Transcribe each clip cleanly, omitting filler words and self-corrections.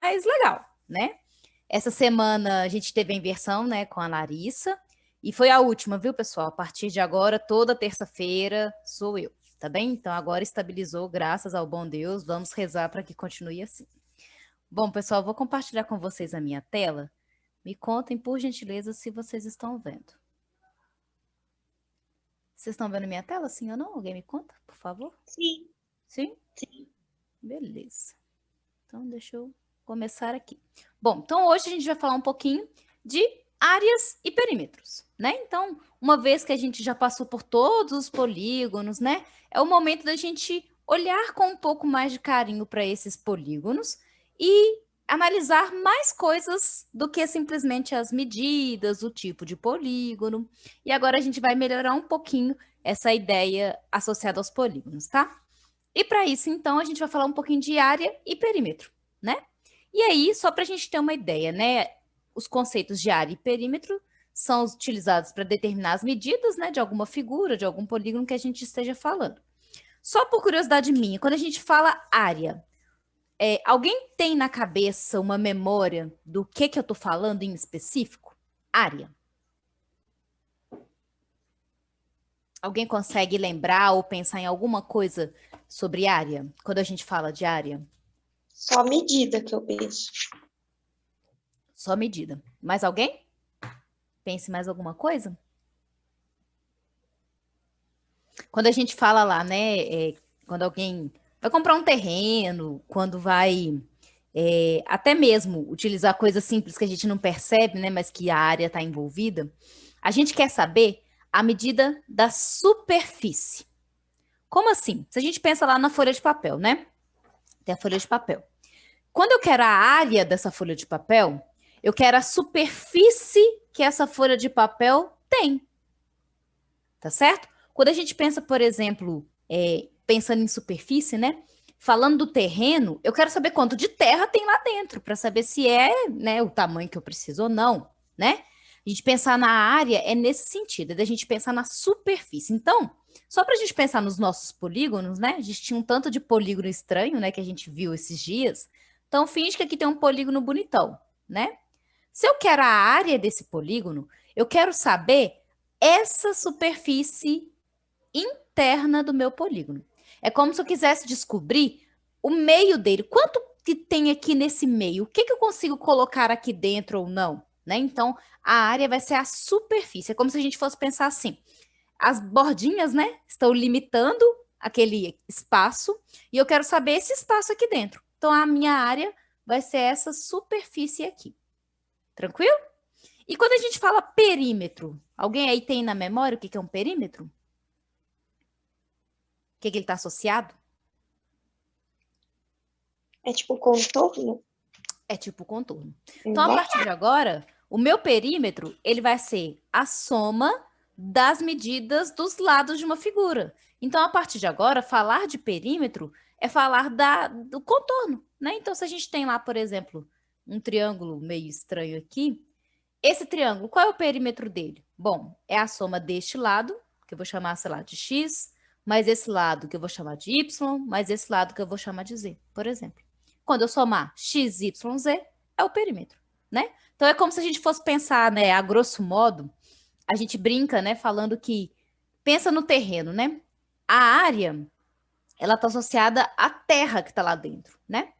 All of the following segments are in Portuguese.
mais legal, né? Essa semana a gente teve a inversão, né, com a Larissa, e foi a última, viu, pessoal? A partir de agora, toda terça-feira sou eu, tá bem? Então agora estabilizou, graças ao bom Deus, vamos rezar para que continue assim. Bom, pessoal, vou compartilhar com vocês a minha tela. Me contem, por gentileza, se vocês estão vendo. Vocês estão vendo minha tela, sim ou não? Alguém me conta, por favor? Sim. Sim? Sim. Beleza. Então, deixa eu começar aqui. Bom, então hoje a gente vai falar um pouquinho de áreas e perímetros, né? Então, uma vez que a gente já passou por todos os polígonos, né? É o momento da gente olhar com um pouco mais de carinho para esses polígonos e analisar mais coisas do que simplesmente as medidas, o tipo de polígono. E agora a gente vai melhorar um pouquinho essa ideia associada aos polígonos, tá? E para isso, então, a gente vai falar um pouquinho de área e perímetro, né? E aí, só para a gente ter uma ideia, né? Os conceitos de área e perímetro são utilizados para determinar as medidas, né, de alguma figura, de algum polígono que a gente esteja falando. Só por curiosidade minha, quando a gente fala área, alguém tem na cabeça uma memória do que eu estou falando em específico? Área. Alguém consegue lembrar ou pensar em alguma coisa sobre área, quando a gente fala de área? Só medida que eu penso. Só medida. Mais alguém? Pense mais alguma coisa? Quando a gente fala lá, né? Quando alguém vai comprar um terreno, quando vai até mesmo utilizar coisas simples que a gente não percebe, né? Mas que a área está envolvida, a gente quer saber a medida da superfície. Como assim? Se a gente pensa lá na folha de papel, né? Tem a folha de papel. Quando eu quero a área dessa folha de papel, eu quero a superfície que essa folha de papel tem. Tá certo? Quando a gente pensa, por exemplo, pensando em superfície, né? Falando do terreno, eu quero saber quanto de terra tem lá dentro, para saber se é, né, o tamanho que eu preciso ou não, né? A gente pensar na área é nesse sentido, é da gente pensar na superfície. Então, só para a gente pensar nos nossos polígonos, né? A gente tinha um tanto de polígono estranho, né, que a gente viu esses dias. Então, finge que aqui tem um polígono bonitão, né? Se eu quero a área desse polígono, eu quero saber essa superfície interna do meu polígono. É como se eu quisesse descobrir o meio dele. Quanto que tem aqui nesse meio? O que eu consigo colocar aqui dentro ou não? Né? Então, a área vai ser a superfície. É como se a gente fosse pensar assim. As bordinhas, né, estão limitando aquele espaço e eu quero saber esse espaço aqui dentro. Então, a minha área vai ser essa superfície aqui. Tranquilo? E quando a gente fala perímetro, alguém aí tem na memória o que é um perímetro? O que ele está associado? É tipo contorno? É tipo contorno. Então, a partir de agora, o meu perímetro, ele vai ser a soma das medidas dos lados de uma figura. Então, a partir de agora, falar de perímetro é falar do contorno, né? Então, se a gente tem lá, por exemplo, um triângulo meio estranho aqui, esse triângulo, qual é o perímetro dele? Bom, é a soma deste lado, que eu vou chamar, sei lá, de x, mais esse lado que eu vou chamar de y, mais esse lado que eu vou chamar de z, por exemplo. Quando eu somar x, y, z, é o perímetro, né? Então, é como se a gente fosse pensar, né, a grosso modo, a gente brinca, né, falando que, pensa no terreno, né? A área, ela está associada à terra que está lá dentro, né?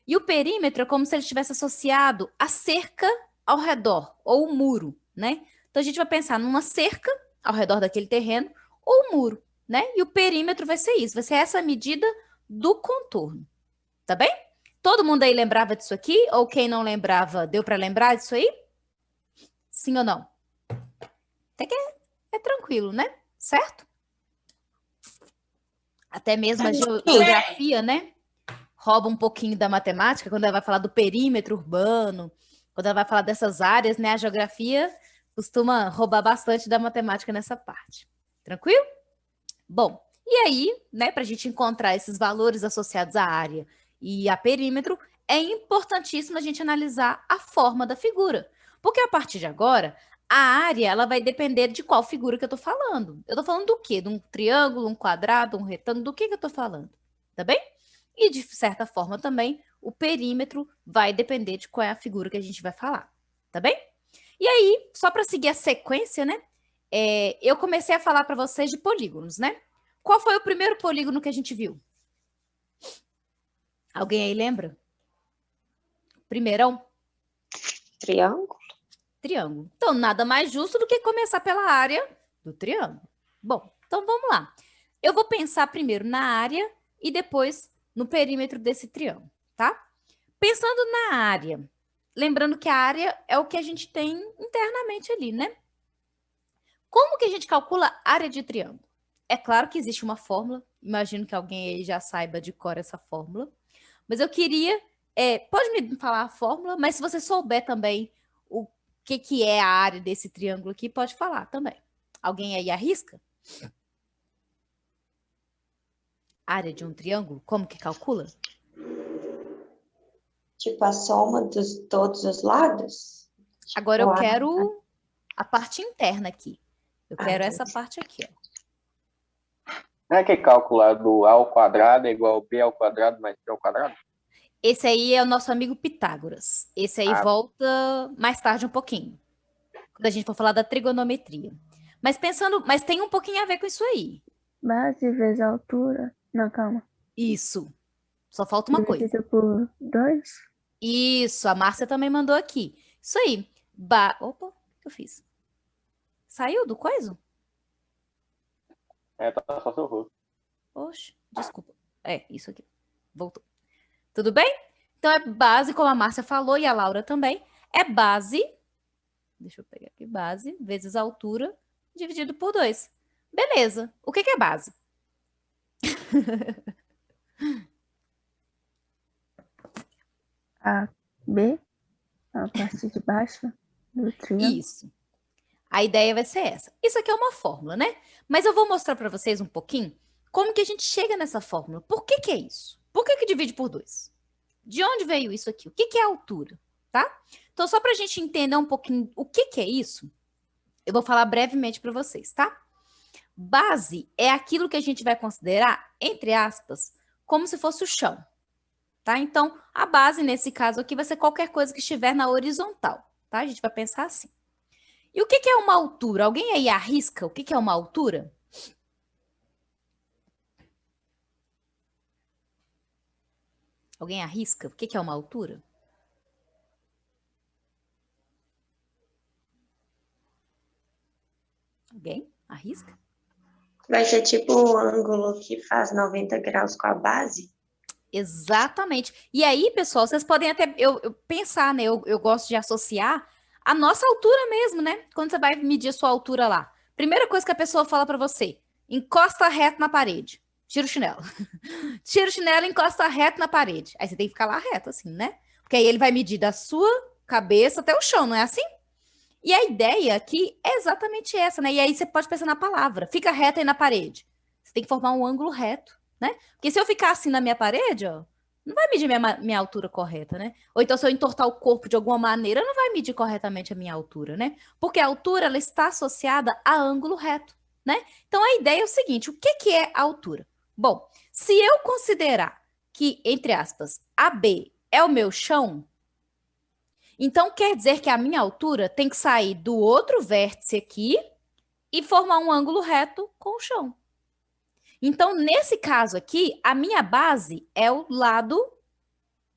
E o perímetro é como se ele estivesse associado à cerca ao redor, ou o muro, né? Então a gente vai pensar numa cerca ao redor daquele terreno, ou um muro, né? E o perímetro vai ser isso, vai ser essa medida do contorno, tá bem? Todo mundo aí lembrava disso aqui? Ou quem não lembrava, deu para lembrar disso aí? Sim ou não? Até que é tranquilo, né? Certo? Até mesmo a geografia, né? Rouba um pouquinho da matemática, quando ela vai falar do perímetro urbano, quando ela vai falar dessas áreas, né? A geografia costuma roubar bastante da matemática nessa parte. Tranquilo? Bom, e aí, né, para a gente encontrar esses valores associados à área e a perímetro, é importantíssimo a gente analisar a forma da figura. Porque a partir de agora, a área ela vai depender de qual figura que eu estou falando. Eu estou falando do quê? De um triângulo, um quadrado, um retângulo? Do que eu estou falando? Tá bem? E, de certa forma, também, o perímetro vai depender de qual é a figura que a gente vai falar, tá bem? E aí, só para seguir a sequência, né? Eu comecei a falar para vocês de polígonos, né? Qual foi o primeiro polígono que a gente viu? Alguém aí lembra? Primeirão? Triângulo? Triângulo. Então, nada mais justo do que começar pela área do triângulo. Bom, então vamos lá. Eu vou pensar primeiro na área e depois no perímetro desse triângulo, tá? Pensando na área, lembrando que a área é o que a gente tem internamente ali, né? Como que a gente calcula a área de triângulo? É claro que existe uma fórmula, imagino que alguém aí já saiba de cor essa fórmula, mas eu queria, pode me falar a fórmula, mas se você souber também o que é a área desse triângulo aqui, pode falar também. Alguém aí arrisca? Área de um triângulo, como que calcula? Tipo a soma de todos os lados? Agora eu Ou a- quero a parte interna aqui. Eu quero essa parte aqui, ó. Não é que calculado A ao quadrado é igual a B ao quadrado mais C ao quadrado? Esse aí é o nosso amigo Pitágoras. Esse aí volta mais tarde um pouquinho, quando a gente for falar da trigonometria. Mas mas tem um pouquinho a ver com isso aí. Base vezes altura. Não, calma. Isso. Só falta uma coisa. Dividido por 2? Isso, a Márcia também mandou aqui. Isso aí. Opa, o que eu fiz? Saiu do coiso? Tá só seu rosto. Oxe, desculpa. Isso aqui. Voltou. Tudo bem? Então é base, como a Márcia falou, e a Laura também. É base, deixa eu pegar aqui, base, vezes altura, dividido por 2. Beleza. O que é base? A, B, a parte de baixo do triângulo. Isso. A ideia vai ser essa. Isso aqui é uma fórmula, né? Mas eu vou mostrar para vocês um pouquinho como que a gente chega nessa fórmula. Por que é isso? Por que divide por 2? De onde veio isso aqui? O que é a altura? Tá? Então, só para a gente entender um pouquinho o que é isso, eu vou falar brevemente para vocês, tá? Base é aquilo que a gente vai considerar, entre aspas, como se fosse o chão. Tá? Então, a base, nesse caso aqui, vai ser qualquer coisa que estiver na horizontal. Tá? A gente vai pensar assim. E o que é uma altura? Alguém aí arrisca o que é uma altura? Alguém arrisca o que é uma altura? Alguém arrisca? Vai ser tipo o ângulo que faz 90 graus com a base? Exatamente. E aí, pessoal, vocês podem até eu pensar, né? Eu gosto de associar a nossa altura mesmo, né? Quando você vai medir a sua altura lá. Primeira coisa que a pessoa fala para você, encosta reto na parede. Tira o chinelo. Tira o chinelo e encosta reto na parede. Aí você tem que ficar lá reto, assim, né? Porque aí ele vai medir da sua cabeça até o chão, não é assim? E a ideia aqui é exatamente essa, né? E aí você pode pensar na palavra. Fica reto aí na parede. Você tem que formar um ângulo reto, né? Porque se eu ficar assim na minha parede, ó, não vai medir minha altura correta, né? Ou então se eu entortar o corpo de alguma maneira, não vai medir corretamente a minha altura, né? Porque a altura, ela está associada a ângulo reto, né? Então a ideia é o seguinte, o que é a altura? Bom, se eu considerar que, entre aspas, AB é o meu chão, então quer dizer que a minha altura tem que sair do outro vértice aqui e formar um ângulo reto com o chão. Então, nesse caso aqui, a minha base é o lado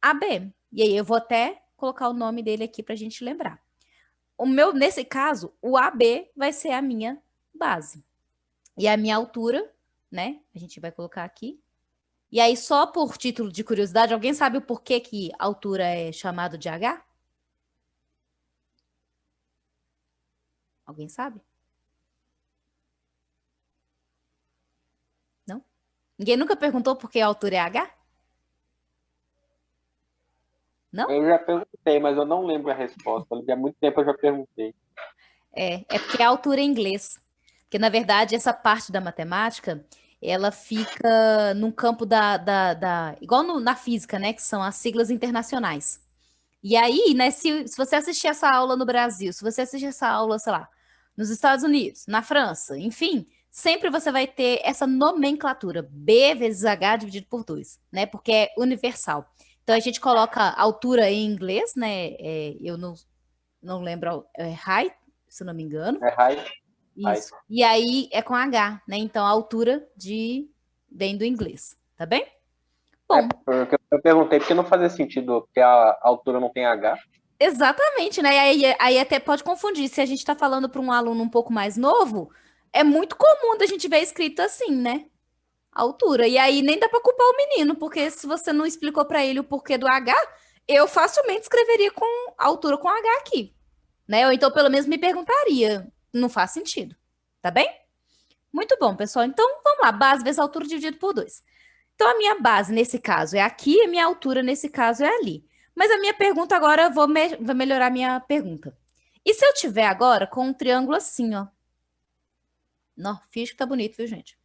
AB. E aí eu vou até colocar o nome dele aqui para a gente lembrar. Nesse caso, o AB vai ser a minha base. E a minha altura, né? A gente vai colocar aqui. E aí, só por título de curiosidade, alguém sabe o porquê que a altura é chamado de H? Alguém sabe? Não? Ninguém nunca perguntou por que a altura é H? Não? Eu já perguntei, mas eu não lembro a resposta. Há muito tempo eu já perguntei. É porque é a altura em inglês. Porque, na verdade, essa parte da matemática, ela fica num campo igual na física, né? Que são as siglas internacionais. E aí, né, se você assistir essa aula no Brasil, se você assistir essa aula, sei lá, nos Estados Unidos, na França, enfim, sempre você vai ter essa nomenclatura, B vezes H dividido por 2, né? Porque é universal. Então, a gente coloca altura em inglês, né? Eu não lembro, height, se eu não me engano. É height. Isso. E aí é com H, né? Então, a altura vem do inglês, tá bem? Bom. Porque eu perguntei porque não fazia sentido, porque a altura não tem H. Exatamente, né? Aí até pode confundir. Se a gente está falando para um aluno um pouco mais novo, é muito comum da gente ver escrito assim, né? Altura. E aí nem dá para culpar o menino, porque se você não explicou para ele o porquê do H, eu facilmente escreveria com altura com H aqui, né? Ou então pelo menos me perguntaria. Não faz sentido, tá bem? Muito bom, pessoal. Então vamos lá, base vezes altura dividido por 2. Então a minha base nesse caso é aqui, e a minha altura nesse caso é ali. Mas a minha pergunta agora, eu vou melhorar a minha pergunta. E se eu tiver agora com um triângulo assim, ó? Não, fiz que tá bonito, viu, gente?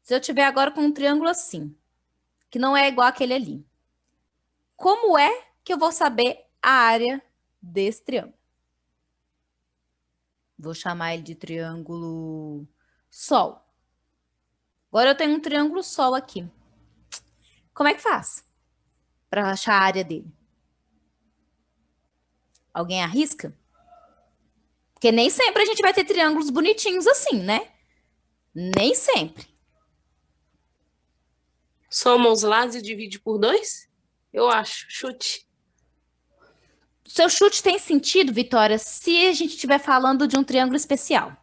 Se eu tiver agora com um triângulo assim, que não é igual aquele ali, como é que eu vou saber a área desse triângulo? Vou chamar ele de triângulo Sol. Agora eu tenho um triângulo Sol aqui. Como é que faz para achar a área dele? Alguém arrisca? Porque nem sempre a gente vai ter triângulos bonitinhos assim, né? Nem sempre. Soma os lados e divide por 2? Eu acho. Chute. Seu chute tem sentido, Vitória, se a gente estiver falando de um triângulo especial.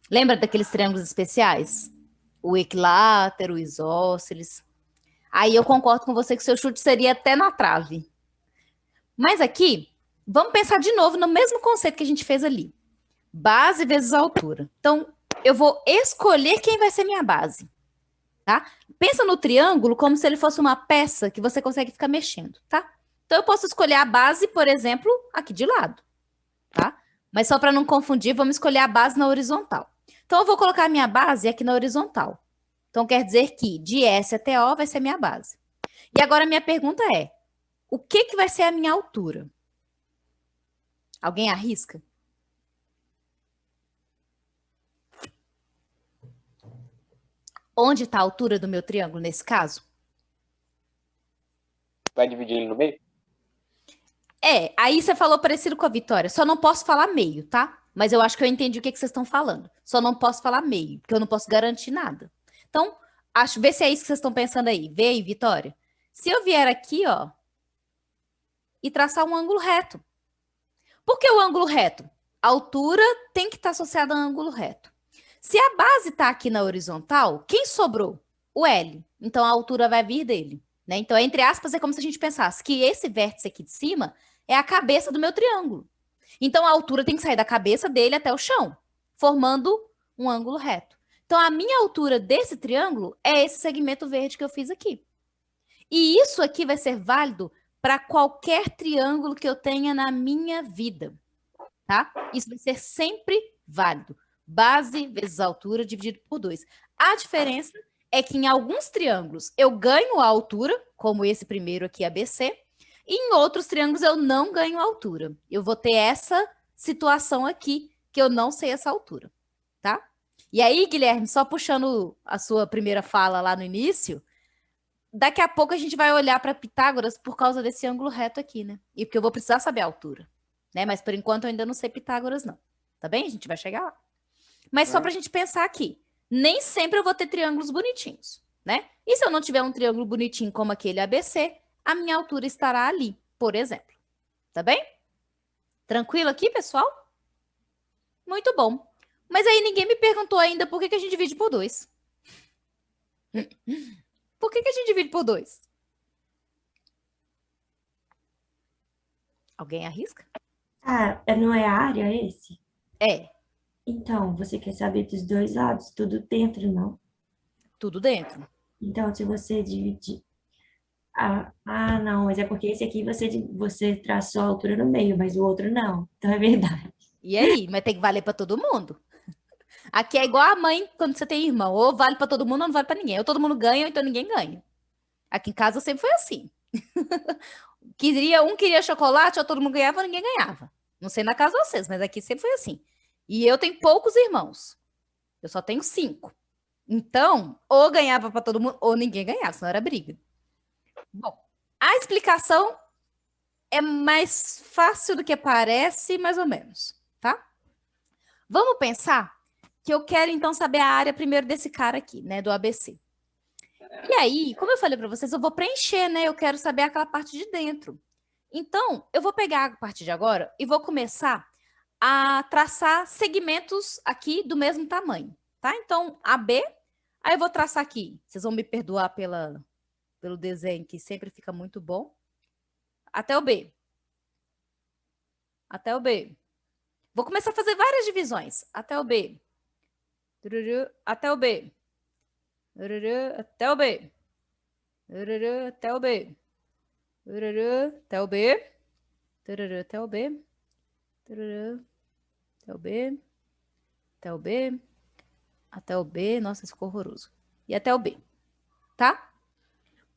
Lembra daqueles triângulos especiais? O equilátero, o isósceles. Aí eu concordo com você que seu chute seria até na trave. Mas aqui, vamos pensar de novo no mesmo conceito que a gente fez ali. Base vezes altura. Então, eu vou escolher quem vai ser minha base. Tá? Pensa no triângulo como se ele fosse uma peça que você consegue ficar mexendo, tá? Então, eu posso escolher a base, por exemplo, aqui de lado, tá? Mas só para não confundir, vamos escolher a base na horizontal. Então, eu vou colocar a minha base aqui na horizontal. Então, quer dizer que de S até O vai ser a minha base. E agora, a minha pergunta é, o que vai ser a minha altura? Alguém arrisca? Onde está a altura do meu triângulo nesse caso? Vai dividir ele no meio? Aí você falou parecido com a Vitória. Só não posso falar meio, tá? Mas eu acho que eu entendi o que vocês estão falando. Só não posso falar meio, porque eu não posso garantir nada. Então, vê se é isso que vocês estão pensando aí. Vê aí, Vitória. Se eu vier aqui, ó, e traçar um ângulo reto. Por que o ângulo reto? A altura tem que estar associada ao ângulo reto. Se a base está aqui na horizontal, quem sobrou? O L. Então, a altura vai vir dele. Né? Então, entre aspas, é como se a gente pensasse que esse vértice aqui de cima é a cabeça do meu triângulo. Então, a altura tem que sair da cabeça dele até o chão, formando um ângulo reto. Então, a minha altura desse triângulo é esse segmento verde que eu fiz aqui. E isso aqui vai ser válido para qualquer triângulo que eu tenha na minha vida. Tá? Isso vai ser sempre válido. Base vezes altura dividido por 2. A diferença é que em alguns triângulos eu ganho a altura, como esse primeiro aqui, ABC, e em outros triângulos eu não ganho a altura. Eu vou ter essa situação aqui, que eu não sei essa altura, tá? E aí, Guilherme, só puxando a sua primeira fala lá no início, daqui a pouco a gente vai olhar para Pitágoras por causa desse ângulo reto aqui, né? E porque eu vou precisar saber a altura, né? Mas por enquanto eu ainda não sei Pitágoras, não. Tá bem? A gente vai chegar lá. Mas só para a gente pensar aqui, nem sempre eu vou ter triângulos bonitinhos, né? E se eu não tiver um triângulo bonitinho como aquele ABC, a minha altura estará ali, por exemplo. Tá bem? Tranquilo aqui, pessoal? Muito bom. Mas aí ninguém me perguntou ainda por que a gente divide por 2. Por que a gente divide por 2? Alguém arrisca? Ah, não é a área esse? É, Então, você quer saber dos dois lados, tudo dentro, não? tudo dentro. Então, se você dividir... não, mas é porque esse aqui você traçou a altura no meio, mas o outro não. Então, é verdade. E aí? Mas tem que valer para todo mundo. Aqui é igual a mãe quando você tem irmão. Ou vale para todo mundo ou não vale para ninguém. Ou todo mundo ganha ou então ninguém ganha. Aqui em casa sempre foi assim. Um queria chocolate, ou todo mundo ganhava ou ninguém ganhava. Não sei na casa de vocês, mas aqui sempre foi assim. E eu tenho poucos irmãos. Eu só tenho 5. Então, ou ganhava para todo mundo ou ninguém ganhava, senão era briga. Bom, a explicação é mais fácil do que parece, mais ou menos, tá? Vamos pensar que eu quero, então, saber a área primeiro desse cara aqui, né, do ABC. E aí, como eu falei para vocês, eu vou preencher, né? Eu quero saber aquela parte de dentro. Então, eu vou pegar a partir de agora e vou começar a traçar segmentos aqui do mesmo tamanho, tá? Então, AB, aí eu vou traçar aqui. Vocês vão me perdoar pelo desenho, que sempre fica muito bom. Até o B. Até o B. Vou começar a fazer várias divisões. Até o B. Até o B. Até o B. Até o B. Até o B. Até o B. Até o B. Até o B. Até o B. Nossa, isso ficou horroroso. E até o B. Tá?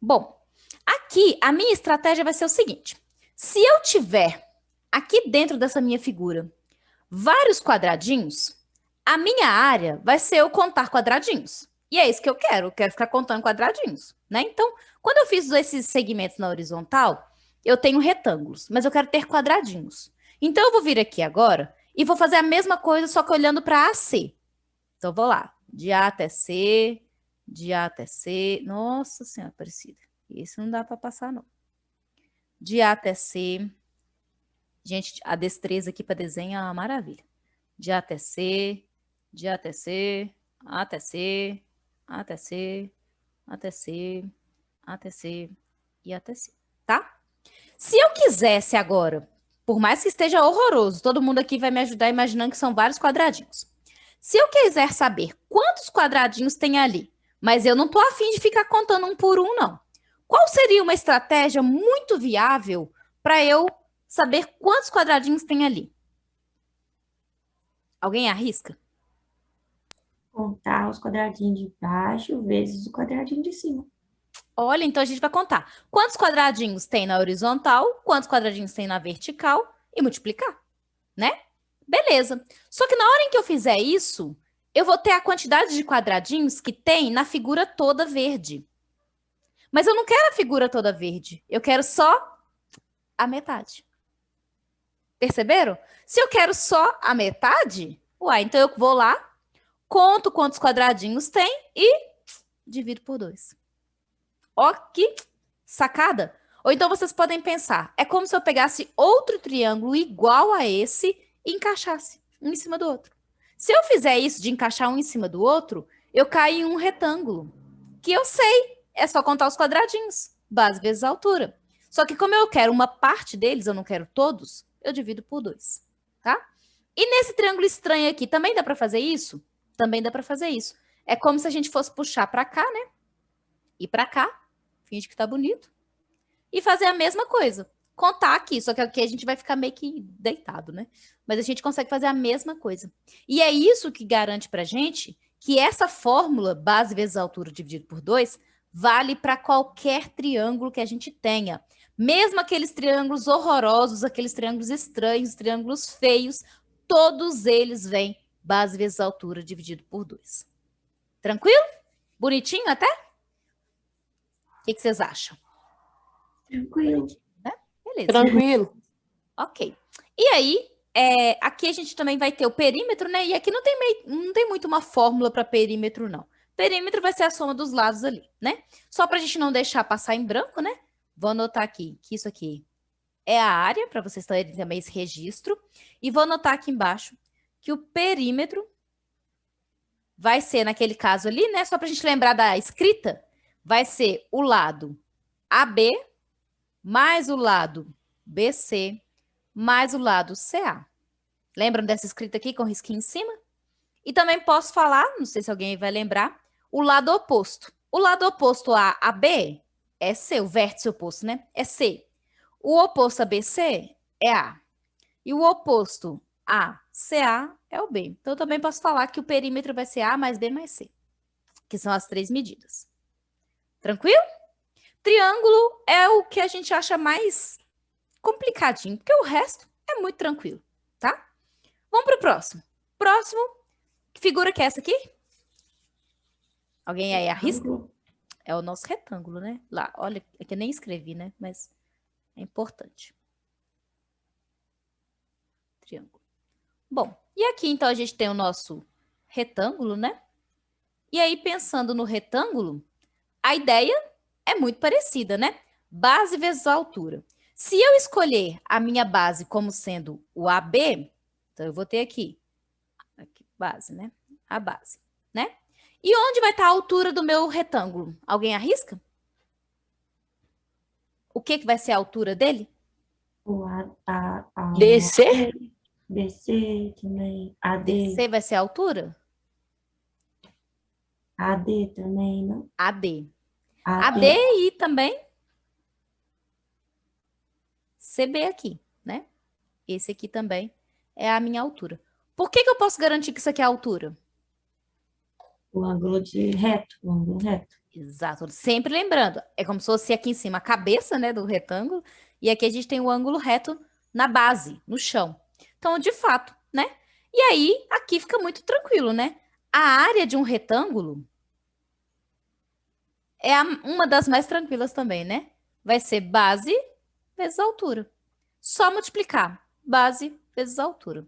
Bom, aqui a minha estratégia vai ser o seguinte. Se eu tiver aqui dentro dessa minha figura vários quadradinhos, a minha área vai ser eu contar quadradinhos. E é isso que eu quero ficar contando quadradinhos, né? Então, quando eu fiz esses segmentos na horizontal, eu tenho retângulos, mas eu quero ter quadradinhos. Então, eu vou vir aqui agora e vou fazer a mesma coisa, só que olhando para AC. Então, eu vou lá, de A até C, de A até C. Nossa Senhora Aparecida, esse não dá para passar, não. De A até C. Gente, a destreza aqui para desenho é uma maravilha. De A até C, de A até C, A até C, A até C, até C, até C e até C, tá? Se eu quisesse agora, por mais que esteja horroroso, todo mundo aqui vai me ajudar imaginando que são vários quadradinhos. Se eu quiser saber quantos quadradinhos tem ali, mas eu não tô afim de ficar contando um por um, não. Qual seria uma estratégia muito viável para eu saber quantos quadradinhos tem ali? Alguém arrisca? Contar os quadradinhos de baixo vezes o quadradinho de cima. Olha, então a gente vai contar quantos quadradinhos tem na horizontal, quantos quadradinhos tem na vertical e multiplicar, né? Beleza. Só que na hora em que eu fizer isso, eu vou ter a quantidade de quadradinhos que tem na figura toda verde. Mas eu não quero a figura toda verde. Eu quero só a metade. Perceberam? Se eu quero só a metade, então eu vou lá, conto quantos quadradinhos tem e divido por 2. Ó, que sacada! Ou então vocês podem pensar, é como se eu pegasse outro triângulo igual a esse e encaixasse um em cima do outro. Se eu fizer isso de encaixar um em cima do outro, eu caio em um retângulo, que eu sei, é só contar os quadradinhos, base vezes altura. Só que como eu quero uma parte deles, eu não quero todos, eu divido por 2, tá? E nesse triângulo estranho aqui, também dá para fazer isso? Também dá para fazer isso. É como se a gente fosse puxar para cá, né? E para cá, finge que tá bonito. E fazer a mesma coisa. Contar aqui, só que aqui a gente vai ficar meio que deitado, né? Mas a gente consegue fazer a mesma coisa. E é isso que garante pra gente que essa fórmula, base vezes altura dividido por 2, vale para qualquer triângulo que a gente tenha. Mesmo aqueles triângulos horrorosos, aqueles triângulos estranhos, triângulos feios, todos eles vêm base vezes altura dividido por 2. Tranquilo? Bonitinho até? O que vocês acham? Tranquilo. Beleza. Tranquilo. Ok. E aí, aqui a gente também vai ter o perímetro, né? E aqui não tem muito uma fórmula para perímetro, não. Perímetro vai ser a soma dos lados ali, né? Só para a gente não deixar passar em branco, né? Vou anotar aqui que isso aqui é a área, para vocês terem também esse registro. E vou anotar aqui embaixo que o perímetro vai ser, naquele caso ali, né? Só para a gente lembrar da escrita, vai ser o lado AB mais o lado BC mais o lado CA. Lembram dessa escrita aqui com risquinho em cima? E também posso falar, não sei se alguém vai lembrar, o lado oposto. O lado oposto a B é C, o vértice oposto, né? É C. O oposto a BC é A. E o oposto a CA é o B. Então, eu também posso falar que o perímetro vai ser A mais B mais C, que são as 3 medidas. Tranquilo? Triângulo é o que a gente acha mais complicadinho, porque o resto é muito tranquilo, tá? Vamos para o próximo. Próximo, que figura que é essa aqui? Alguém aí arrisca? É o nosso retângulo, né? Lá, olha, é que eu nem escrevi, né? Mas é importante. Triângulo. Bom, e aqui então a gente tem o nosso retângulo, né? E aí, pensando no retângulo, a ideia é muito parecida, né? Base vezes altura. Se eu escolher a minha base como sendo o AB, então eu vou ter aqui base, né? A base, né? E onde vai estar a altura do meu retângulo? Alguém arrisca? O que vai ser a altura dele? O DC? BC também. AD. DC vai ser a altura? AD também, não? AD. AD. AD e também CB aqui, né? Esse aqui também é a minha altura. Por que eu posso garantir que isso aqui é a altura? O ângulo de reto. O ângulo reto. Exato. Sempre lembrando, é como se fosse aqui em cima a cabeça, né, do retângulo, e aqui a gente tem o ângulo reto na base, no chão. Então, de fato, né? E aí, aqui fica muito tranquilo, né? A área de um retângulo é uma das mais tranquilas também, né? Vai ser base vezes altura. Só multiplicar base vezes altura.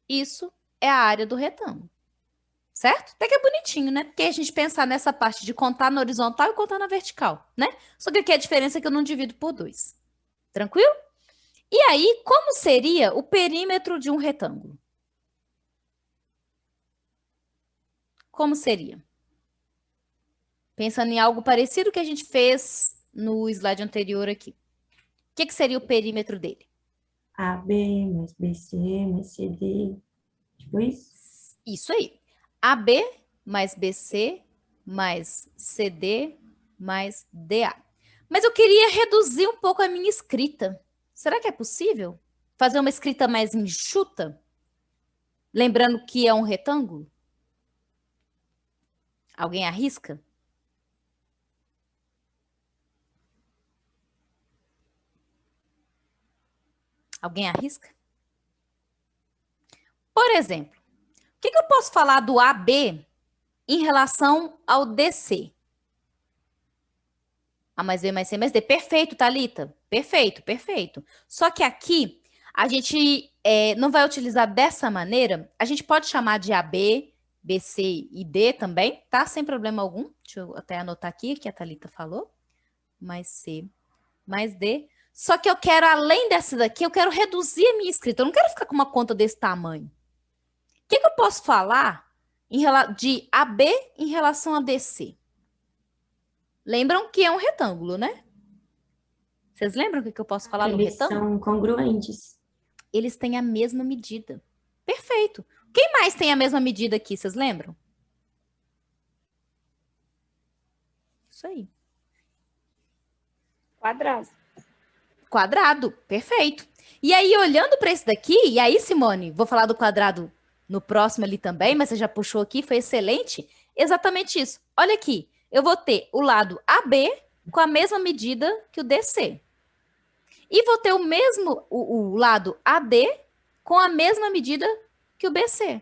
Isso é a área do retângulo. Certo? Até que é bonitinho, né? Porque a gente pensar nessa parte de contar na horizontal e contar na vertical, né? Só que aqui a diferença é que eu não divido por 2. Tranquilo? E aí, como seria o perímetro de um retângulo? Como seria? Pensando em algo parecido que a gente fez no slide anterior aqui. O que seria o perímetro dele? AB mais BC mais CD. Tipo isso? Isso aí. AB mais BC mais CD mais DA. Mas eu queria reduzir um pouco a minha escrita. Será que é possível? Fazer uma escrita mais enxuta? Lembrando que é um retângulo? Alguém arrisca? Alguém arrisca? Por exemplo, o que eu posso falar do AB em relação ao DC? A mais B mais C mais D. Perfeito, Thalita. Perfeito, perfeito. Só que aqui a gente não vai utilizar dessa maneira. A gente pode chamar de AB, BC e D também, tá? Sem problema algum. Deixa eu até anotar aqui que a Thalita falou. Mais C, mais D. Só que eu quero, além dessa daqui, eu quero reduzir a minha escrita. Eu não quero ficar com uma conta desse tamanho. O que eu posso falar de AB em relação a DC? Lembram que é um retângulo, né? Vocês lembram o que eu posso falar do Eles retângulo? são congruentes. Eles têm a mesma medida. Perfeito. Quem mais tem a mesma medida aqui, vocês lembram? Isso aí. Quadrado. Quadrado, perfeito. E aí, olhando para esse daqui, e aí, Simone, vou falar do quadrado no próximo ali também, mas você já puxou aqui, foi excelente. Exatamente isso. Olha aqui, eu vou ter o lado AB com a mesma medida que o DC. E vou ter o lado AD com a mesma medida que o BC.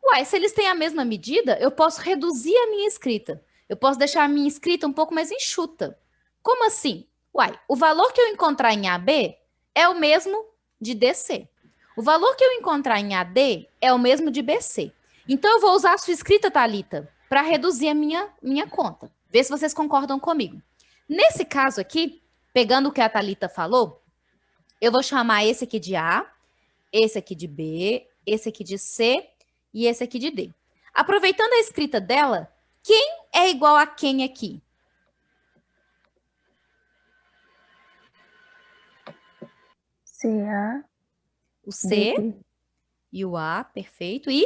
Uai, se eles têm a mesma medida, eu posso reduzir a minha escrita. Eu posso deixar a minha escrita um pouco mais enxuta. Como assim? Uai, o valor que eu encontrar em AB é o mesmo de DC. O valor que eu encontrar em AD é o mesmo de BC. Então, eu vou usar a sua escrita, Thalita, para reduzir a minha conta. Vê se vocês concordam comigo. Nesse caso aqui, pegando o que a Thalita falou, eu vou chamar esse aqui de A, esse aqui de B, esse aqui de C e esse aqui de D. Aproveitando a escrita dela, quem é igual a quem aqui? CA, O C DB, e o A, perfeito. E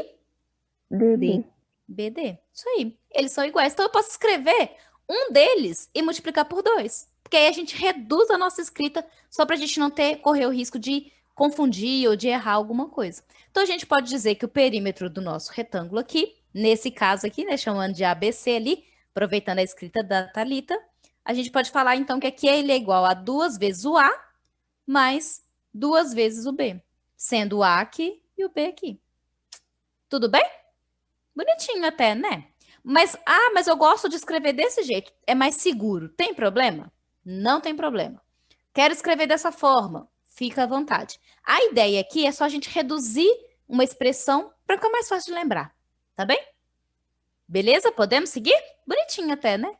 DB. BD. Isso aí. Eles são iguais. Então, eu posso escrever um deles e multiplicar por 2. Porque aí a gente reduz a nossa escrita só para a gente não correr o risco de confundir ou de errar alguma coisa. Então, a gente pode dizer que o perímetro do nosso retângulo aqui, nesse caso aqui, né, chamando de ABC ali, aproveitando a escrita da Thalita, a gente pode falar, então, que aqui ele é igual a 2 vezes o A mais 2 vezes o B, sendo o A aqui e o B aqui. Tudo bem? Bonitinho até, né? Mas eu gosto de escrever desse jeito. É mais seguro. Tem problema? Não tem problema. Quero escrever dessa forma? Fica à vontade. A ideia aqui é só a gente reduzir uma expressão para ficar mais fácil de lembrar. Tá bem? Beleza? Podemos seguir? Bonitinho até, né?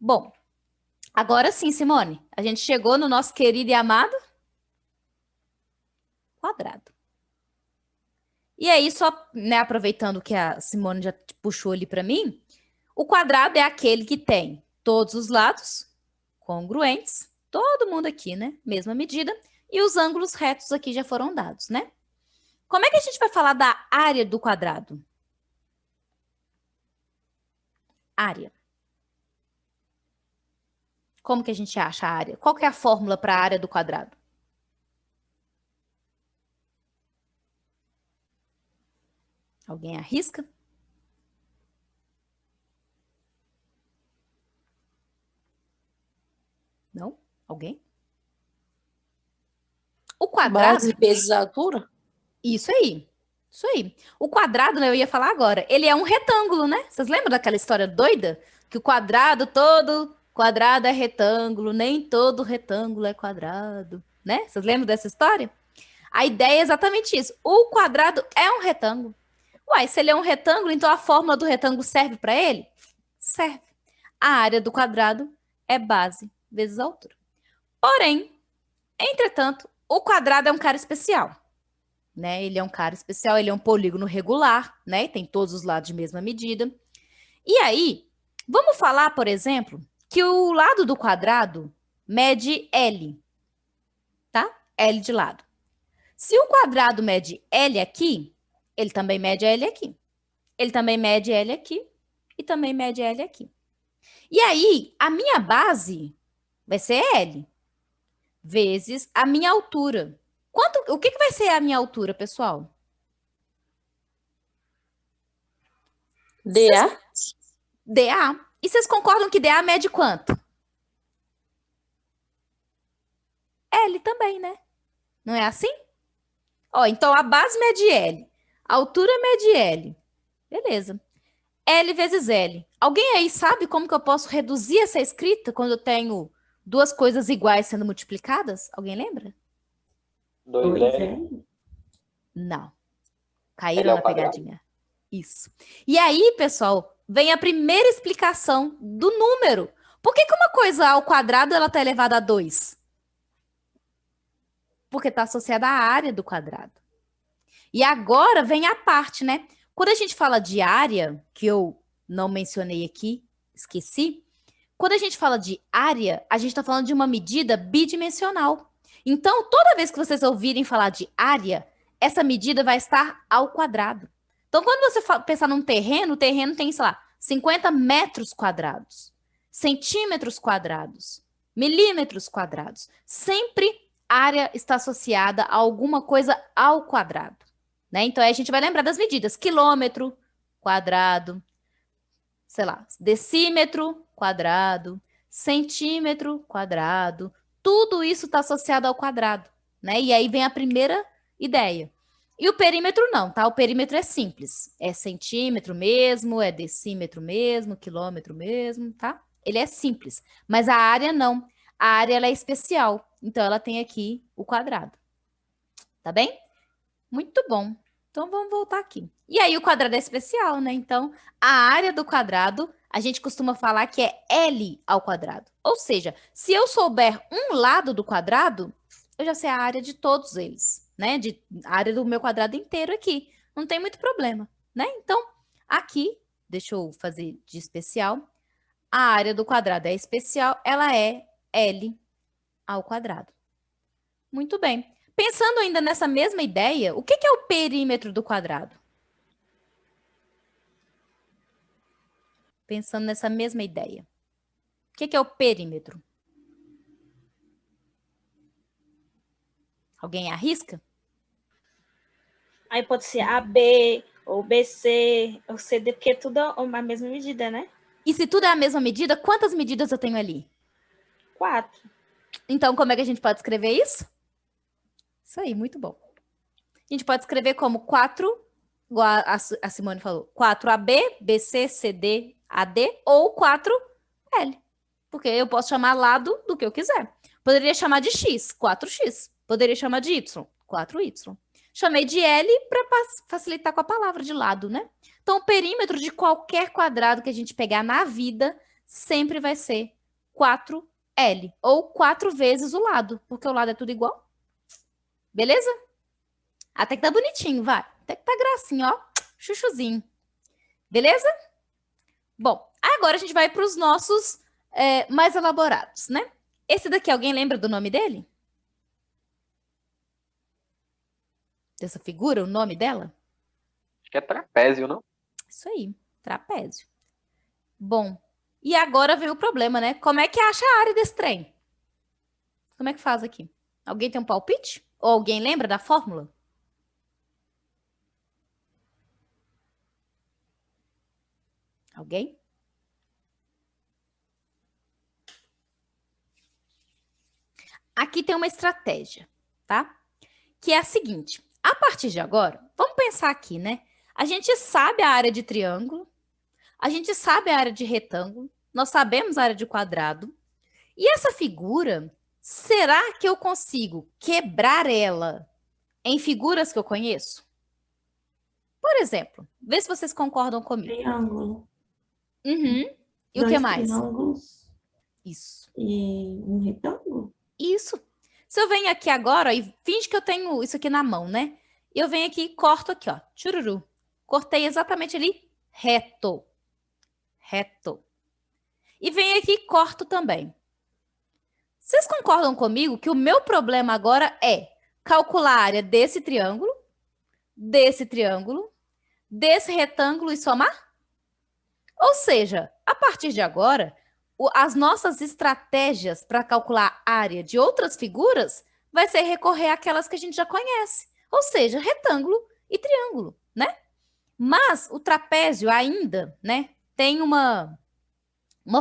Bom, agora sim, Simone. A gente chegou no nosso querido e amado quadrado. E aí, só, né, aproveitando que a Simone já puxou ali para mim, o quadrado é aquele que tem todos os lados congruentes, todo mundo aqui, né? Mesma medida, e os ângulos retos aqui já foram dados, né? Como é que a gente vai falar da área do quadrado? Área. Como que a gente acha a área? Qual que é a fórmula para a área do quadrado? Alguém arrisca? Não? Alguém? O quadrado... Base vezes a altura? Isso aí. Isso aí. O quadrado, né, eu ia falar agora, ele é um retângulo, né? Vocês lembram daquela história doida? Que o quadrado é retângulo, nem todo retângulo é quadrado, né? Vocês lembram dessa história? A ideia é exatamente isso. O quadrado é um retângulo. Uai, se ele é um retângulo, então a fórmula do retângulo serve para ele? Serve. A área do quadrado é base vezes a altura. Porém, entretanto, o quadrado é um cara especial, né? Ele é um cara especial, ele é um polígono regular, né? Tem todos os lados de mesma medida. E aí, vamos falar, por exemplo, que o lado do quadrado mede L, tá? L de lado. Se o quadrado mede L aqui, ele também mede L aqui. Ele também mede L aqui e também mede L aqui. E aí, a minha base vai ser L vezes a minha altura. O que vai ser a minha altura, pessoal? DA? DA. E vocês concordam que DA mede quanto? L também, né? Não é assim? Ó, então a base mede L. A altura mede L. Beleza. L vezes L. Alguém aí sabe como que eu posso reduzir essa escrita quando eu tenho duas coisas iguais sendo multiplicadas? Alguém lembra? 2L. Não. Caíram L ao na quadrado? pegadinha. Isso. E aí, pessoal, vem a primeira explicação do número. Por que que uma coisa ao quadrado ela está elevada a 2? Porque está associada à área do quadrado. E agora vem a parte, né? Quando a gente fala de área, que eu não mencionei aqui, esqueci. Quando a gente fala de área, a gente está falando de uma medida bidimensional. Então, toda vez que vocês ouvirem falar de área, essa medida vai estar ao quadrado. Então, quando você pensar num terreno, o terreno tem, sei lá, 50 metros quadrados, centímetros quadrados, milímetros quadrados. Sempre área está associada a alguma coisa ao quadrado, né? Então, aí a gente vai lembrar das medidas. Quilômetro quadrado, sei lá, decímetro quadrado, centímetro quadrado. Tudo isso está associado ao quadrado, né? E aí vem a primeira ideia. E o perímetro não, tá? O perímetro é simples. É centímetro mesmo, é decímetro mesmo, quilômetro mesmo, tá? Ele é simples. Mas a área não. A área ela é especial. Então, ela tem aqui o quadrado. Tá bem? Muito bom. Então, vamos voltar aqui. E aí, o quadrado é especial, né? Então, a área do quadrado, a gente costuma falar que é L ao quadrado. Ou seja, se eu souber um lado do quadrado, eu já sei a área de todos eles, né? A área do meu quadrado inteiro aqui. Não tem muito problema, né? Então, aqui, deixa eu fazer de especial. A área do quadrado é especial, ela é L ao quadrado. Muito bem. Pensando ainda nessa mesma ideia, o que é o perímetro do quadrado? Pensando nessa mesma ideia. O que é o perímetro? Alguém arrisca? Aí pode ser AB, ou BC, ou CD, porque tudo é a mesma medida, né? E se tudo é a mesma medida, quantas medidas eu tenho ali? 4. Então, como é que a gente pode escrever isso? Isso aí, muito bom. A gente pode escrever como 4 igual a Simone falou, 4AB, BC, CD, AD ou 4L. Porque eu posso chamar lado do que eu quiser. Poderia chamar de X, 4X. Poderia chamar de Y, 4Y. Chamei de L para facilitar com a palavra de lado, né? Então, o perímetro de qualquer quadrado que a gente pegar na vida sempre vai ser 4L, ou 4 vezes o lado, porque o lado é tudo igual. Beleza? Até que tá bonitinho, vai. Até que tá gracinha, ó. Chuchuzinho. Beleza? Bom, agora a gente vai para os nossos mais elaborados, né? Esse daqui, alguém lembra do nome dele? Dessa figura, o nome dela? Acho que é trapézio, não? Isso aí, trapézio. Bom, e agora vem o problema, né? Como é que acha a área desse trem? Como é que faz aqui? Alguém tem um palpite? Ou alguém lembra da fórmula? Alguém? Aqui tem uma estratégia, tá? Que é a seguinte. A partir de agora, vamos pensar aqui, né? A gente sabe a área de triângulo, a gente sabe a área de retângulo, nós sabemos a área de quadrado. E essa figura, será que eu consigo quebrar ela em figuras que eu conheço? Por exemplo, vê se vocês concordam comigo. Triângulo. Uhum. E o que Dois mais? triângulos Isso. e um retângulo? Isso. Se eu venho aqui agora, ó, e finge que eu tenho isso aqui na mão, né? Eu venho aqui e corto aqui, ó. Chururu. Cortei exatamente ali, reto. Reto. E venho aqui e corto também. Vocês concordam comigo que o meu problema agora é calcular a área desse triângulo, desse retângulo e somar? Ou seja, a partir de agora, as nossas estratégias para calcular a área de outras figuras vai ser recorrer àquelas que a gente já conhece. Ou seja, retângulo e triângulo, né? Mas o trapézio ainda, né, tem uma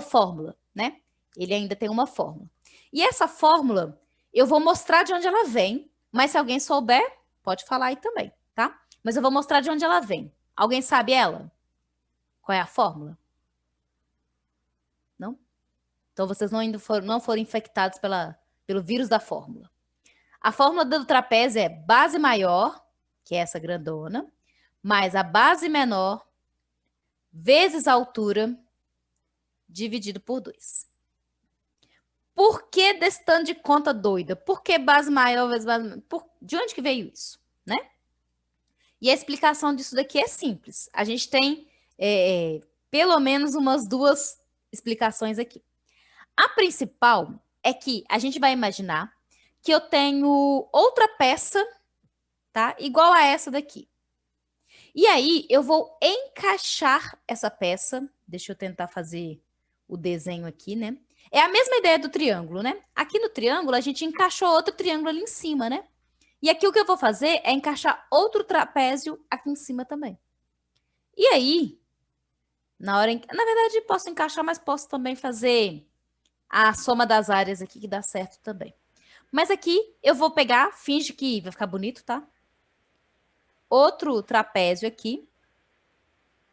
fórmula, né? Ele ainda tem uma fórmula. E essa fórmula, eu vou mostrar de onde ela vem, mas se alguém souber, pode falar aí também, tá? Mas eu vou mostrar de onde ela vem. Alguém sabe ela? Qual é a fórmula? Não? Então, vocês não foram infectados pelo vírus da fórmula. A fórmula do trapézio é base maior, que é essa grandona, mais a base menor, vezes a altura, dividido por 2. Por que desse tanto de conta doida? Por que base maior vezes base menor? De onde que veio isso, né? E a explicação disso daqui é simples. A gente tem pelo menos umas 2 explicações aqui. A principal é que a gente vai imaginar que eu tenho outra peça, tá? Igual a essa daqui. E aí, eu vou encaixar essa peça. Deixa eu tentar fazer o desenho aqui, né? É a mesma ideia do triângulo, né? Aqui no triângulo, a gente encaixou outro triângulo ali em cima, né? E aqui o que eu vou fazer é encaixar outro trapézio aqui em cima também. E aí, na verdade, posso encaixar, mas posso também fazer a soma das áreas aqui, que dá certo também. Mas aqui, eu vou pegar, finge que vai ficar bonito, tá? Outro trapézio aqui.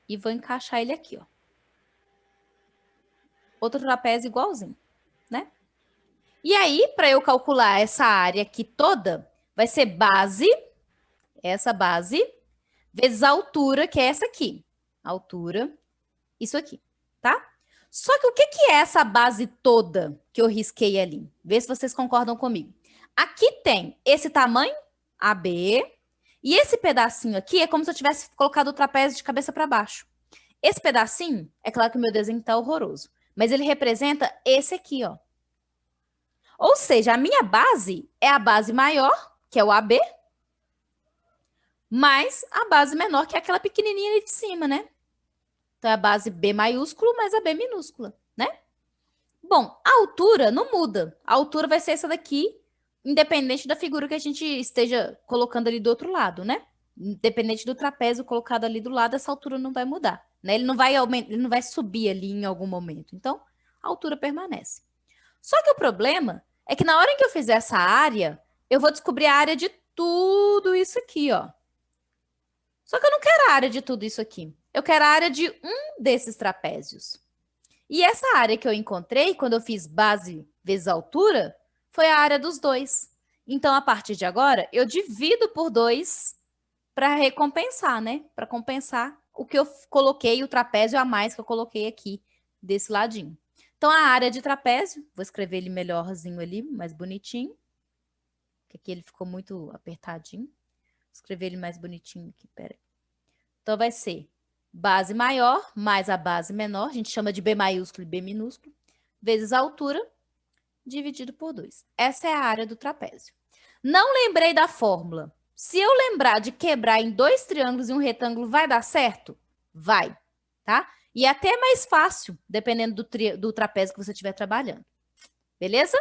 E vou encaixar ele aqui, ó. Outro trapézio igualzinho, né? E aí, para eu calcular essa área aqui toda, vai ser base, essa base, vezes a altura, que é essa aqui. Altura, isso aqui, tá? Só que o que é essa base toda que eu risquei ali? Vê se vocês concordam comigo. Aqui tem esse tamanho, AB, e esse pedacinho aqui é como se eu tivesse colocado o trapézio de cabeça para baixo. Esse pedacinho, é claro que o meu desenho tá horroroso, mas ele representa esse aqui, ó. Ou seja, a minha base é a base maior, que é o AB, mais a base menor, que é aquela pequenininha ali de cima, né? Então, é a base B maiúsculo mais a B minúscula, né? Bom, a altura não muda. A altura vai ser essa daqui, independente da figura que a gente esteja colocando ali do outro lado, né? Independente do trapézio colocado ali do lado, essa altura não vai mudar, né? Ele não vai subir ali em algum momento. Então, a altura permanece. Só que o problema é que na hora em que eu fizer essa área, eu vou descobrir a área de tudo isso aqui, ó. Só que eu não quero a área de tudo isso aqui. Eu quero a área de um desses trapézios. E essa área que eu encontrei, quando eu fiz base vezes altura, foi a área dos dois. Então, a partir de agora, eu divido por 2 para recompensar, né? Para compensar o que eu coloquei, o trapézio a mais que eu coloquei aqui desse ladinho. Então, a área de trapézio, vou escrever ele melhorzinho ali, mais bonitinho. Porque aqui ele ficou muito apertadinho. Vou escrever ele mais bonitinho aqui, peraí. Então, vai ser base maior mais a base menor, a gente chama de B maiúsculo e B minúsculo, vezes a altura, dividido por 2. Essa é a área do trapézio. Não lembrei da fórmula. Se eu lembrar de quebrar em 2 triângulos e um retângulo, vai dar certo? Vai, tá? E até é mais fácil, dependendo do trapézio que você estiver trabalhando. Beleza?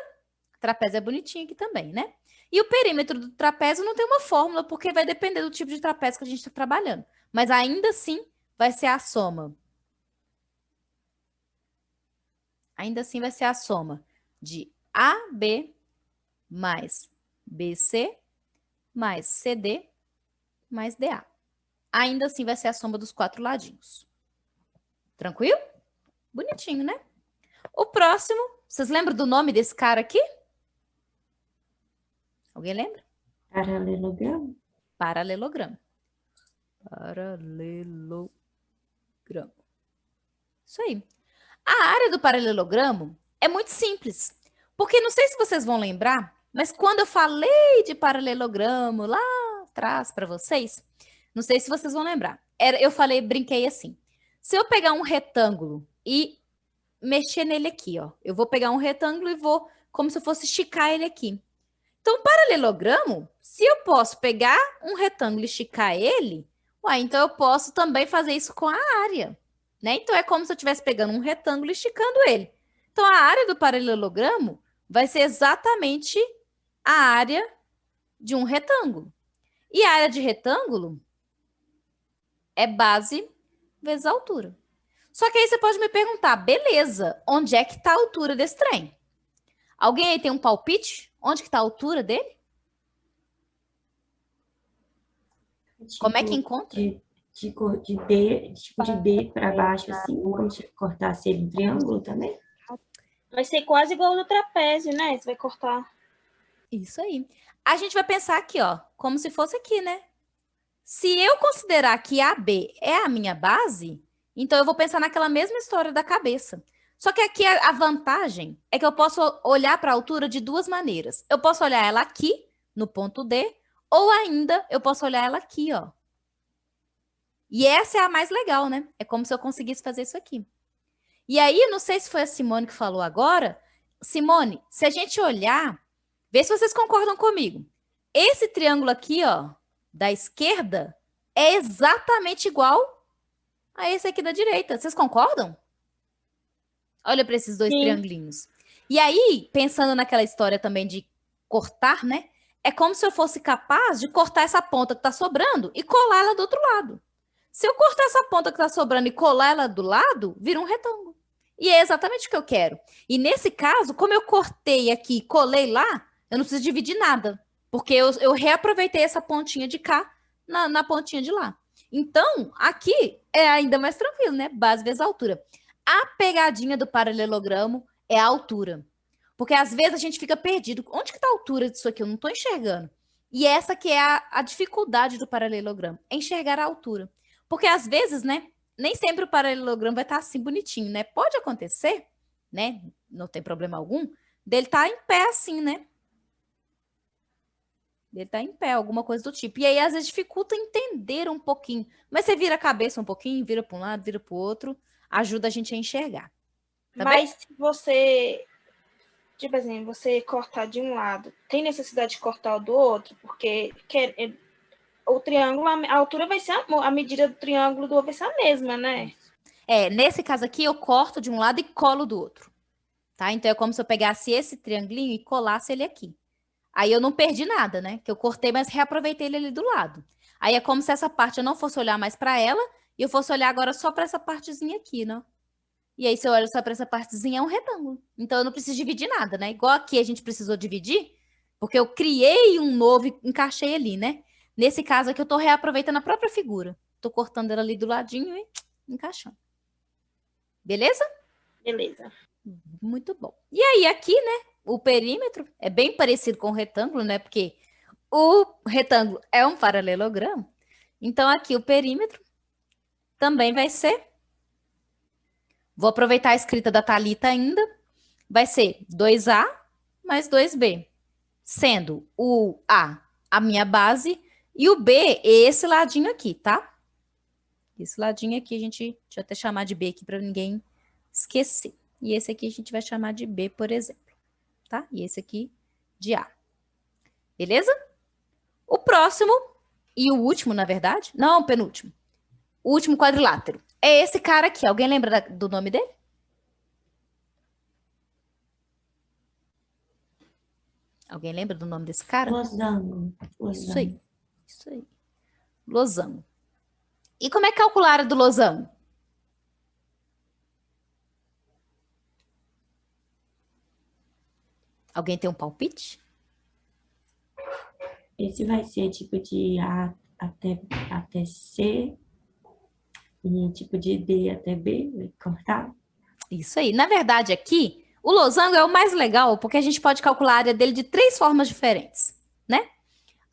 O trapézio é bonitinho aqui também, né? E o perímetro do trapézio não tem uma fórmula, porque vai depender do tipo de trapézio que a gente está trabalhando. Mas ainda assim, vai ser a soma. Ainda assim, vai ser a soma de AB mais BC mais CD mais DA. Ainda assim, vai ser a soma dos 4 ladinhos. Tranquilo? Bonitinho, né? O próximo, vocês lembram do nome desse cara aqui? Alguém lembra? Paralelogramo? Paralelogramo. Paralelogramo. Isso aí. A área do paralelogramo é muito simples. Porque não sei se vocês vão lembrar, mas quando eu falei de paralelogramo lá atrás para vocês, não sei se vocês vão lembrar. Eu falei, brinquei assim. Se eu pegar um retângulo e mexer nele aqui, ó, eu vou pegar um retângulo e vou como se eu fosse esticar ele aqui. Então, paralelogramo, se eu posso pegar um retângulo e esticar ele, então eu posso também fazer isso com a área, né? Então, é como se eu estivesse pegando um retângulo e esticando ele. Então, a área do paralelogramo vai ser exatamente a área de um retângulo. E a área de retângulo é base vezes a altura. Só que aí você pode me perguntar, beleza, onde é que está a altura desse trem? Alguém aí tem um palpite? Onde que está a altura dele? Como é que encontra? De D para baixo, assim, como se cortasse ele um triângulo também. Vai ser quase igual ao do trapézio, né? Você vai cortar. Isso aí. A gente vai pensar aqui, ó, como se fosse aqui, né? Se eu considerar que AB é a minha base, então eu vou pensar naquela mesma história da cabeça. Só que aqui a vantagem é que eu posso olhar para a altura de 2 maneiras. Eu posso olhar ela aqui, no ponto D, ou ainda eu posso olhar ela aqui, ó. E essa é a mais legal, né? É como se eu conseguisse fazer isso aqui. E aí, não sei se foi a Simone que falou agora. Simone, se a gente olhar, vê se vocês concordam comigo. Esse triângulo aqui, ó, da esquerda, é exatamente igual a esse aqui da direita. Vocês concordam? Olha para esses 2 triangulinhos. E aí, pensando naquela história também de cortar, né? É como se eu fosse capaz de cortar essa ponta que está sobrando e colar ela do outro lado. Se eu cortar essa ponta que está sobrando e colar ela do lado, vira um retângulo. E é exatamente o que eu quero. E nesse caso, como eu cortei aqui e colei lá, eu não preciso dividir nada. Porque eu reaproveitei essa pontinha de cá na pontinha de lá. Então, aqui é ainda mais tranquilo, né? Base vezes altura. A pegadinha do paralelogramo é a altura. Porque às vezes a gente fica perdido. Onde que está a altura disso aqui? Eu não estou enxergando. E essa que é a dificuldade do paralelogramo, é enxergar a altura. Porque às vezes, né, nem sempre o paralelogramo vai estar assim bonitinho, né? Pode acontecer, né? Não tem problema algum, dele estar em pé assim, né? Ele tá em pé, alguma coisa do tipo. E aí, às vezes, dificulta entender um pouquinho. Mas você vira a cabeça um pouquinho, vira para um lado, vira para o outro, ajuda a gente a enxergar. Tá Mas bem? se você, tipo assim, você cortar de um lado, tem necessidade de cortar o do outro? Porque o triângulo, a altura vai ser a medida do triângulo do outro vai ser a mesma, né? Nesse caso aqui, eu corto de um lado e colo do outro. Tá? Então, é como se eu pegasse esse triangulinho e colasse ele aqui. Aí eu não perdi nada, né? Que eu cortei, mas reaproveitei ele ali do lado. Aí é como se essa parte eu não fosse olhar mais para ela e eu fosse olhar agora só para essa partezinha aqui, né? E aí, se eu olho só para essa partezinha, é um retângulo. Então, eu não preciso dividir nada, né? Igual aqui a gente precisou dividir, porque eu criei um novo e encaixei ali, né? Nesse caso aqui, eu estou reaproveitando a própria figura. Estou cortando ela ali do ladinho e encaixando. Beleza? Beleza. Muito bom. E aí aqui, né, o perímetro é bem parecido com o retângulo, né, porque o retângulo é um paralelogramo. Então aqui o perímetro também vai ser, vou aproveitar a escrita da Thalita ainda, vai ser 2A mais 2B, sendo o A minha base e o B esse ladinho aqui, tá? Esse ladinho aqui a gente, deixa eu até chamar de B aqui para ninguém esquecer. E esse aqui a gente vai chamar de B, por exemplo, tá? E esse aqui de A. Beleza? O próximo e o último, na verdade, não, o penúltimo. O último quadrilátero é esse cara aqui. Alguém lembra do nome dele? Alguém lembra do nome desse cara? Losango. Isso aí. Isso aí. Losango. E como é que calcula a área do losango? Alguém tem um palpite? Esse vai ser tipo de A até C e tipo de D até B, vai cortar. Isso aí. Na verdade, aqui, o losango é o mais legal, porque a gente pode calcular a área dele de 3 formas diferentes, né?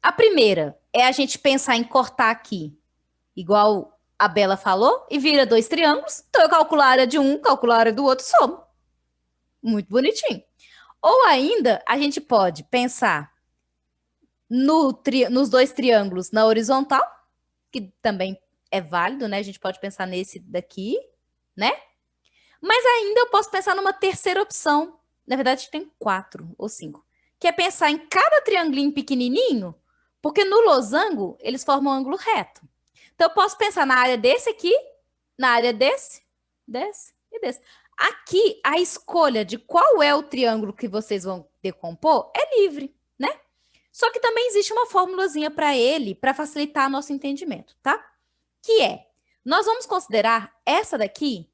A primeira é a gente pensar em cortar aqui, igual a Bela falou, e vira 2 triângulos. Então, eu calculo a área de um, calculo a área do outro, somo. Muito bonitinho. Ou ainda, a gente pode pensar nos 2 triângulos na horizontal, que também é válido, né? A gente pode pensar nesse daqui, né? Mas ainda eu posso pensar numa terceira opção. Na verdade, tem 4 ou 5. Que é pensar em cada triangulinho pequenininho, porque no losango, eles formam um ângulo reto. Então, eu posso pensar na área desse aqui, na área desse e desse. Aqui, a escolha de qual é o triângulo que vocês vão decompor é livre, né? Só que também existe uma formulazinha para ele, para facilitar nosso entendimento, tá? Que é, nós vamos considerar essa daqui,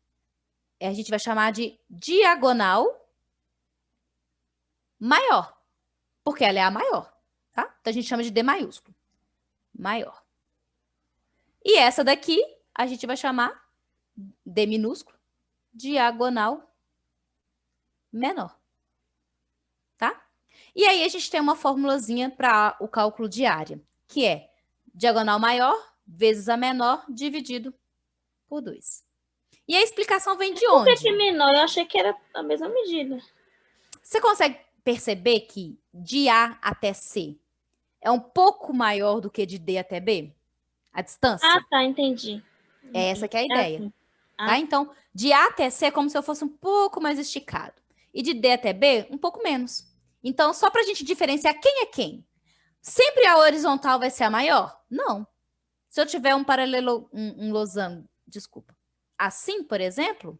a gente vai chamar de diagonal maior, porque ela é a maior, tá? Então, a gente chama de D maiúsculo, maior. E essa daqui, a gente vai chamar D minúsculo, diagonal menor, tá? E aí, a gente tem uma formulazinha para o cálculo de área, que é diagonal maior vezes a menor dividido por 2. E a explicação vem de Por onde? que é menor? Eu achei que era a mesma medida. Você consegue perceber que de A até C é um pouco maior do que de D até B? A distância? Ah, tá, entendi. É essa que é a ideia. Assim. Tá? Então, de A até C é como se eu fosse um pouco mais esticado. E de D até B, um pouco menos. Então, só para a gente diferenciar quem é quem. Sempre a horizontal vai ser a maior? Não. Se eu tiver um paralelo, um losango, desculpa. Assim, por exemplo,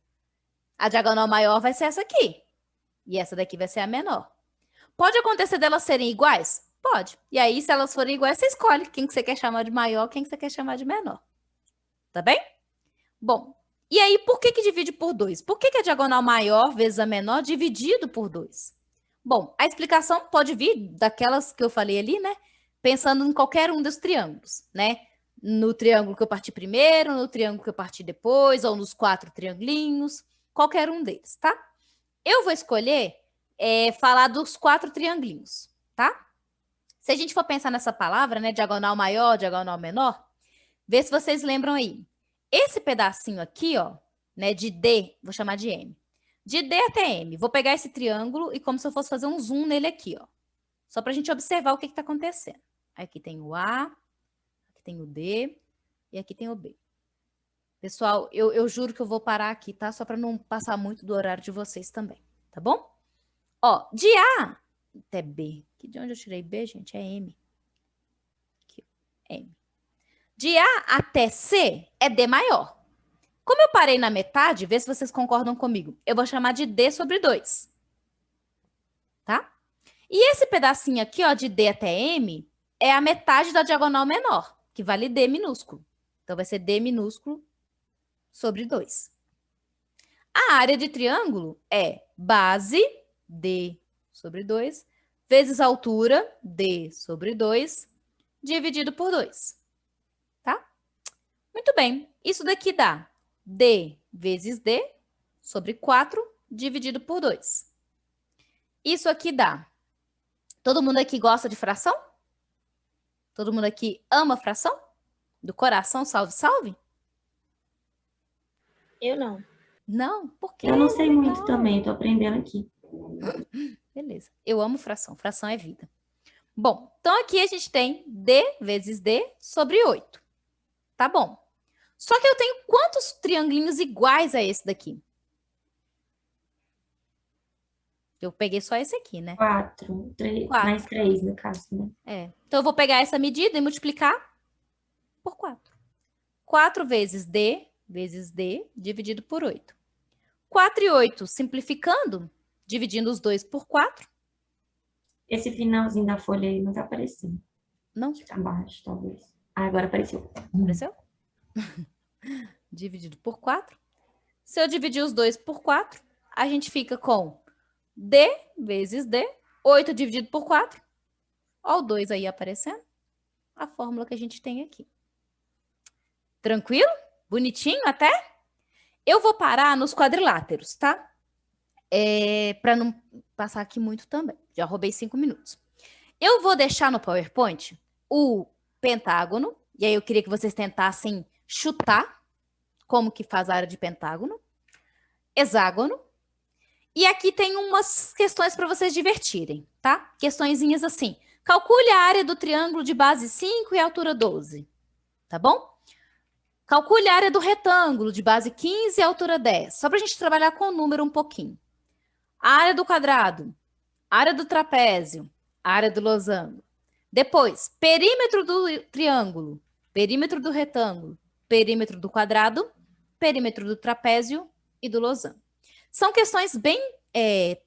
a diagonal maior vai ser essa aqui. E essa daqui vai ser a menor. Pode acontecer delas serem iguais? Pode. E aí, se elas forem iguais, você escolhe quem que você quer chamar de maior, quem que você quer chamar de menor. Tá bem? Bom, e aí, por que divide por 2? Por que a diagonal maior vezes a menor dividido por 2? Bom, a explicação pode vir daquelas que eu falei ali, né? Pensando em qualquer um dos triângulos, né? No triângulo que eu parti primeiro, no triângulo que eu parti depois, ou nos 4 triangulinhos, qualquer um deles, tá? Eu vou escolher falar dos 4 triangulinhos, tá? Se a gente for pensar nessa palavra, né? Diagonal maior, diagonal menor, vê se vocês lembram aí. Esse pedacinho aqui, ó, né, de D, vou chamar de M. De D até M, vou pegar esse triângulo e como se eu fosse fazer um zoom nele aqui, ó. Só para a gente observar o que está acontecendo. Aqui tem o A, aqui tem o D e aqui tem o B. Pessoal, eu juro que eu vou parar aqui, tá? Só para não passar muito do horário de vocês também, tá bom? Ó, de A até B. De onde eu tirei B, gente? É M. Aqui, M. De A até C é D maior. Como eu parei na metade, vê se vocês concordam comigo. Eu vou chamar de D sobre 2. Tá? E esse pedacinho aqui, ó, de D até M, é a metade da diagonal menor, que vale D minúsculo. Então, vai ser D minúsculo sobre 2. A área de triângulo é base, D sobre 2, vezes altura, D sobre 2, dividido por 2. Tá? Muito bem. Isso daqui dá D vezes D sobre 4 dividido por 2. Isso aqui dá. Todo mundo aqui gosta de fração? Todo mundo aqui ama fração? Do coração, salve, salve? Eu não. Não? Por quê? Eu não sei muito Legal. também, tô aprendendo aqui. Beleza. Eu amo fração. Fração é vida. Bom, então aqui a gente tem D vezes D sobre 8. Tá bom. Só que eu tenho quantos triangulinhos iguais a esse daqui? Eu peguei só esse aqui, né? 4, 3, Quatro. mais 3 no caso, né? Então eu vou pegar essa medida e multiplicar por 4. 4 vezes D dividido por 8. 4 e 8, simplificando, dividindo os dois por 4. Esse finalzinho da folha aí não tá aparecendo. Não, Tá abaixo, talvez. Ah, agora apareceu. apareceu? Dividido por 4. Se eu dividir os dois por 4, a gente fica com D vezes D, 8 dividido por 4. Olha o 2 aí aparecendo. A fórmula que a gente tem aqui. Tranquilo? Bonitinho até? Eu vou parar nos quadriláteros, tá? Para não passar aqui muito também. Já roubei 5 minutos. Eu vou deixar no PowerPoint o pentágono. E aí eu queria que vocês tentassem chutar como que faz a área de pentágono. Hexágono. E aqui tem umas questões para vocês divertirem, tá? Questõezinhas assim. Calcule a área do triângulo de base 5 e altura 12. Tá bom? Calcule a área do retângulo de base 15 e altura 10. Só para a gente trabalhar com o número um pouquinho. A área do quadrado, a área do trapézio, a área do losango. Depois, perímetro do triângulo, perímetro do retângulo, perímetro do quadrado, perímetro do trapézio e do losango. São questões bem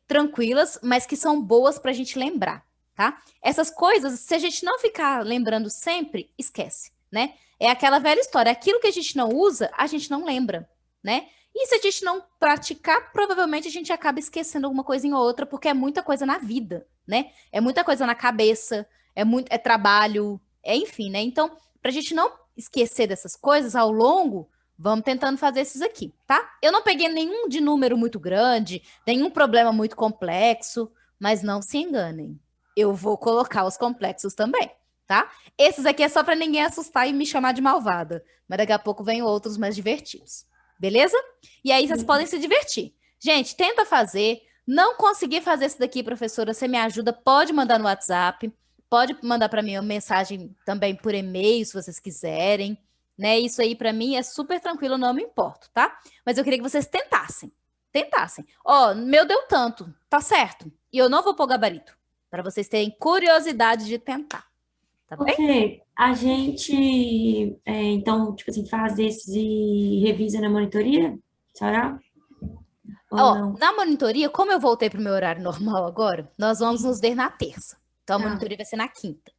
tranquilas, mas que são boas para a gente lembrar, tá? Essas coisas, se a gente não ficar lembrando sempre, esquece, né? É aquela velha história. Aquilo que a gente não usa, a gente não lembra, né? E se a gente não praticar, provavelmente a gente acaba esquecendo alguma coisa em outra, porque é muita coisa na vida, né? É muita coisa na cabeça, é trabalho, enfim, né? Então, para a gente não esquecer dessas coisas ao longo, vamos tentando fazer esses aqui, tá? Eu não peguei nenhum de número muito grande, nenhum problema muito complexo, mas não se enganem. Eu vou colocar os complexos também, tá? Esses aqui é só para ninguém assustar e me chamar de malvada, mas daqui a pouco vem outros mais divertidos. Beleza? E aí vocês podem se divertir. Gente, tenta fazer. Não conseguir fazer isso daqui, professora, você me ajuda, pode mandar no WhatsApp, pode mandar para mim uma mensagem também por e-mail, se vocês quiserem, né? Isso aí para mim é super tranquilo, não me importo, tá? Mas eu queria que vocês tentassem. Tentassem. Ó, meu deu tanto, tá certo? E eu não vou pôr gabarito, para vocês terem curiosidade de tentar. Tá bem? Ok, a gente, então, tipo assim, faz esses e revisa na monitoria? Será? Ou Ó, não? na monitoria, como eu voltei para o meu horário normal agora, nós vamos nos ver na terça. Então, a Tá. monitoria vai ser na quinta.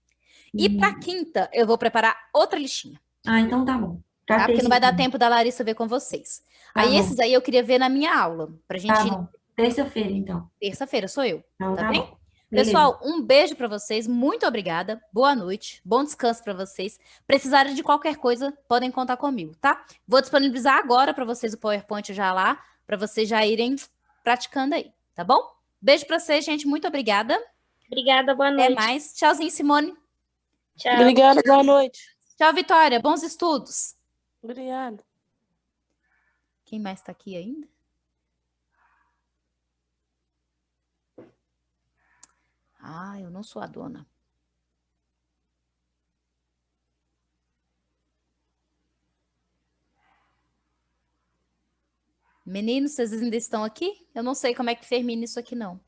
E para quinta, eu vou preparar outra listinha, Ah, então tá bom. Pra tá? Porque terça, não vai dar então. tempo da Larissa ver com vocês. Tá Aí, bom. esses aí eu queria ver na minha aula, pra gente Tá ir bom. Terça-feira, então. terça-feira, sou eu. Então Tá tá bem? bom. Beleza. Pessoal, um beijo para vocês, muito obrigada, boa noite, bom descanso para vocês. Precisarem de qualquer coisa, podem contar comigo, tá? Vou disponibilizar agora para vocês o PowerPoint já lá, para vocês já irem praticando aí, tá bom? Beijo para vocês, gente, muito obrigada. Obrigada, boa Até noite. mais. Tchauzinho, Simone. Tchau. Obrigada, boa noite. Tchau, Vitória. Bons estudos. Obrigada. Quem mais tá aqui ainda? Ah, eu não sou a dona. Meninos, vocês ainda estão aqui? Eu não sei como é que termina isso aqui, não.